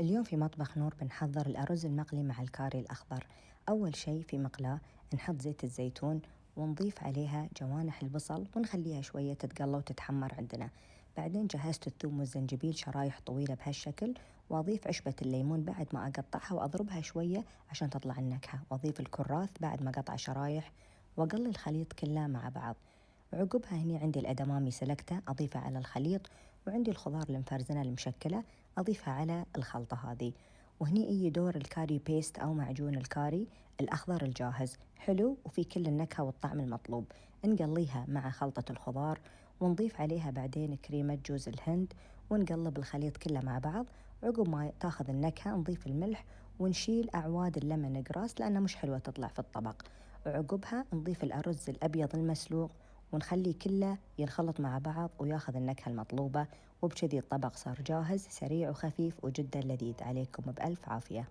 اليوم في مطبخ نور بنحضر الأرز المقلي مع الكاري الأخضر. أول شي في مقلاة نحط زيت الزيتون ونضيف عليها جوانح البصل ونخليها شوية تتقلى وتتحمر عندنا. بعدين جهزت الثوم والزنجبيل شرايح طويلة بهالشكل، وأضيف عشبة الليمون بعد ما أقطعها وأضربها شوية عشان تطلع النكهة، وأضيف الكراث بعد ما قطع شرايح وأقلي الخليط كله مع بعض. عقبها هني عندي الأدمامي سلقته أضيفه على الخليط، وعندي الخضار المفرزنة المشكلة أضيفها على الخلطة هذه. وهني يجي دور الكاري بيست أو معجون الكاري الأخضر الجاهز، حلو وفي كل النكهة والطعم المطلوب. نقليها مع خلطة الخضار ونضيف عليها بعدين كريمة جوز الهند، ونقلب الخليط كله مع بعض. عقب ما تاخذ النكهة نضيف الملح ونشيل أعواد الليمون جراس لأنها مش حلوة تطلع في الطبق. وعقبها نضيف الأرز الأبيض المسلوق ونخليه كله ينخلط مع بعض وياخذ النكهة المطلوبة. وبكذي الطبق صار جاهز، سريع وخفيف وجدا لذيذ. عليكم بألف عافية.